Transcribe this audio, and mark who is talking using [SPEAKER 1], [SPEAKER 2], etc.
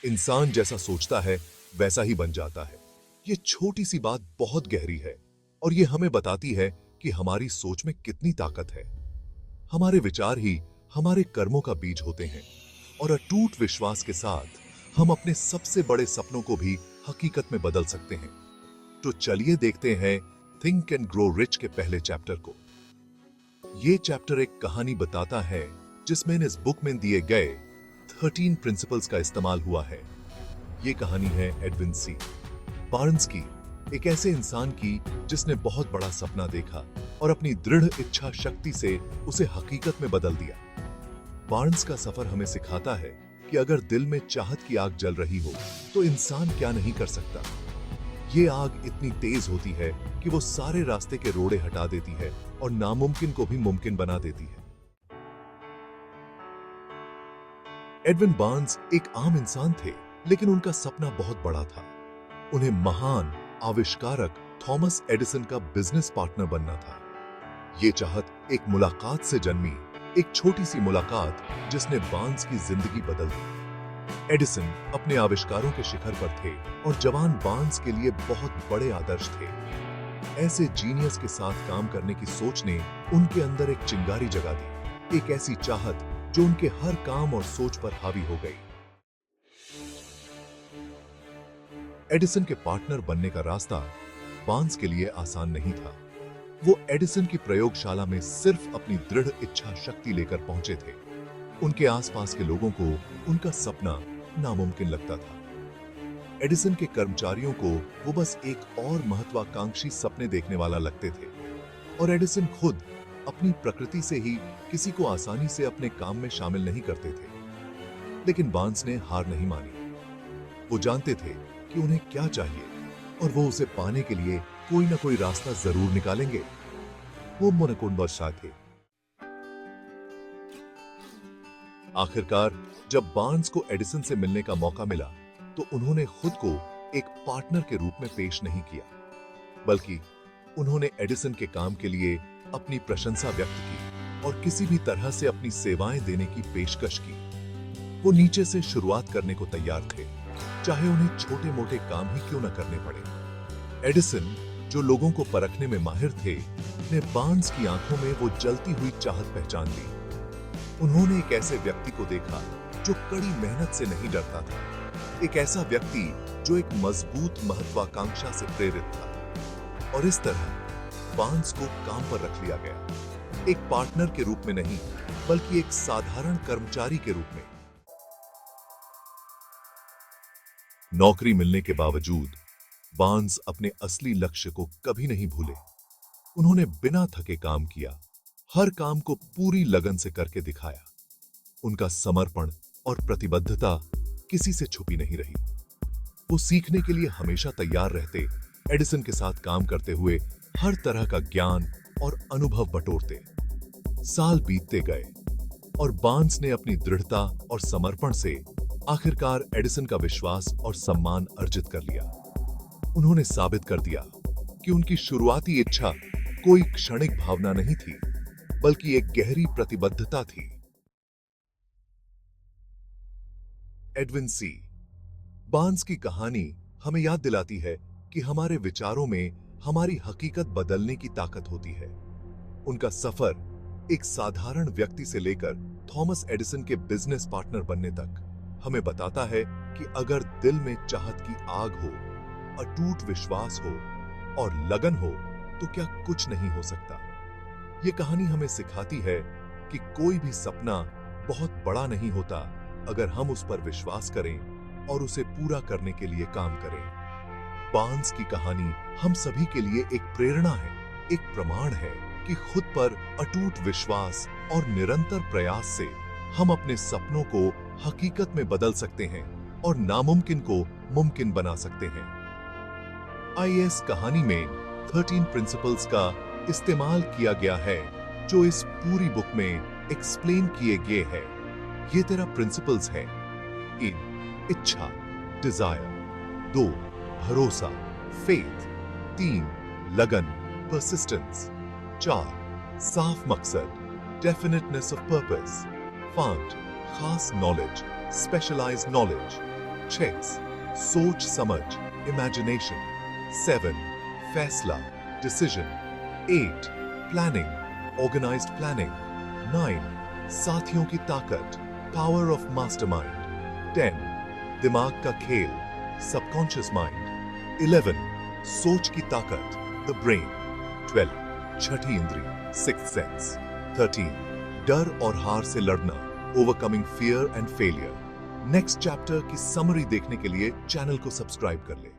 [SPEAKER 1] इंसान जैसा सोचता है वैसा ही बन जाता है। ये छोटी सी बात बहुत गहरी है और ये हमें बताती है कि हमारी सोच में कितनी ताकत है। हमारे विचार ही हमारे कर्मों का बीज होते हैं और अटूट विश्वास के साथ हम अपने सबसे बड़े सपनों को भी हकीकत में बदल सकते हैं। तो चलिए देखते हैं थिंक एंड ग्रो रिच के पहले चैप्टर को। ये चैप्टर एक कहानी बताता है जिसमें इस बुक में दिए गए 13 प्रिंसिपल्स का इस्तेमाल हुआ है। ये कहानी है एडविन सी बार्न्स की, एक ऐसे इंसान की जिसने बहुत बड़ा सपना देखा और अपनी दृढ़ इच्छा शक्ति से उसे हकीकत में बदल दिया। बार्न्स का सफर हमें सिखाता है कि अगर दिल में चाहत की आग जल रही हो तो इंसान क्या नहीं कर सकता। ये आग इतनी तेज होती है कि वो सारे रास्ते के रोड़े हटा देती है और नामुमकिन को भी मुमकिन बना देती है। एडविन बार्न्स एक आम इंसान थे, लेकिन उनका सपना बहुत बड़ा था। उन्हें महान आविष्कारक थॉमस एडिसन का बिजनेस पार्टनर बनना था। ये चाहत एक मुलाकात से जन्मी, एक छोटी सी मुलाकात जिसने बार्न्स की जिंदगी बदल दी। एडिसन अपने आविष्कारों के शिखर पर थे और जवान बार्न्स के लिए बहुत बड़े आदर्श थे। ऐसे जीनियस के साथ काम करने की सोच ने उनके अंदर एक चिंगारी जगा दी, एक ऐसी चाहत जो उनके हर काम और सोच पर हावी हो गई। एडिसन के पार्टनर बनने का रास्ता बार्न्स के लिए आसान नहीं था। वो एडिसन की प्रयोगशाला में सिर्फ अपनी दृढ़ इच्छा शक्ति लेकर पहुंचे थे। उनके आसपास के लोगों को उनका सपना नामुमकिन लगता था। एडिसन के कर्मचारियों को वो बस एक और महत्वाकांक्षी सपने देखने वाला लगते थे और एडिसन खुद अपनी प्रकृति से ही किसी को आसानी से अपने काम में शामिल नहीं करते थे। लेकिन बार्न्स ने हार नहीं मानी। वो जानते थे कि उन्हें क्या चाहिए और वो उसे पाने के लिए कोई ना कोई रास्ता जरूर निकालेंगे। वो मुनकुंबरशाह थे। आखिरकार जब बार्न्स को एडिसन से मिलने का मौका मिला तो उन्होंने खुद को एक पार्टनर के रूप में पेश नहीं किया, बल्कि उन्होंने एडिसन के काम के लिए अपनी प्रशंसा व्यक्त की और किसी भी तरह से अपनी सेवाएं देने की पेशकश की। वो नीचे से शुरुआत करने को तैयार थे, चाहे उन्हें छोटे मोटे काम ही क्यों न करने पड़े। एडिसन, जो लोगों को परखने में माहिर थे, ने बार्न्स की आंखों में वो जलती हुई चाहत पहचान ली। उन्होंने एक ऐसे व्यक्ति को देखा जो कड़ी मेहनत से नहीं डरता था, एक ऐसा व्यक्ति जो एक मजबूत महत्वाकांक्षा से प्रेरित था। और इस तरह बार्न्स को काम पर रख लिया गया, एक पार्टनर के रूप में नहीं, बल्कि एक साधारण कर्मचारी के रूप में। नौकरी मिलने के बावजूद बार्न्स अपने असली लक्ष्य को कभी नहीं भूले। उन्होंने बिना थके काम किया, हर काम को पूरी लगन से करके दिखाया। उनका समर्पण और प्रतिबद्धता किसी से छुपी नहीं रही। वो सीखने के लिए हमेशा तैयार रहते, एडिसन के साथ काम करते हुए हर तरह का ज्ञान और अनुभव बटोरते। साल बीतते गए और बार्न्स ने अपनी दृढ़ता और समर्पण से आखिरकार एडिसन का विश्वास और सम्मान अर्जित कर लिया। उन्होंने साबित कर दिया कि उनकी शुरुआती इच्छा कोई क्षणिक भावना नहीं थी, बल्कि एक गहरी प्रतिबद्धता थी। एडविन सी बार्न्स की कहानी हमें याद दिलाती है कि हमारे विचारों में हमारी हकीकत बदलने की ताकत होती है। उनका सफर एक साधारण व्यक्ति से लेकर थॉमस एडिसन के बिजनेस पार्टनर बनने तक हमें बताता है कि अगर दिल में चाहत की आग हो, अटूट विश्वास हो और लगन हो तो क्या कुछ नहीं हो सकता। ये कहानी हमें सिखाती है कि कोई भी सपना बहुत बड़ा नहीं होता अगर हम उस पर विश्वास करें और उसे पूरा करने के लिए काम करें। बार्न्स की कहानी हम सभी के लिए एक प्रेरणा है, एक प्रमाण है कि खुद पर अटूट विश्वास और निरंतर प्रयास से हम अपने सपनों को हकीकत में बदल सकते हैं और नामुमकिन को मुमकिन बना सकते हैं। इस कहानी में 13 प्रिंसिपल्स का इस्तेमाल किया गया है जो इस पूरी बुक में एक्सप्लेन किए गए हैं। ये तेरा प्रिंसिपल्स हैं। 1 इच्छा, डिजायर। 2 भरोसा, फेथ। 3 लगन, परसिस्टेंस। 4 साफ मकसद, डेफिनेटनेस ऑफ पर्पस। 5 खास नॉलेज, स्पेशलाइज्ड नॉलेज। 6 सोच समझ इमेजिनेशन 7 फैसला डिसीजन 8 प्लानिंग ऑर्गेनाइज्ड प्लानिंग 9 साथियों की ताकत पावर ऑफ मास्टरमाइंड 10 दिमाग का खेल सबकॉन्शियस माइंड 11 सोच की ताकत द ब्रेन 12 छठी इंद्री सिक्स्थ सेंस 13 डर और हार से लड़ना overcoming fear and failure. Next chapter की समरी देखने के लिए चैनल को सब्सक्राइब कर ले।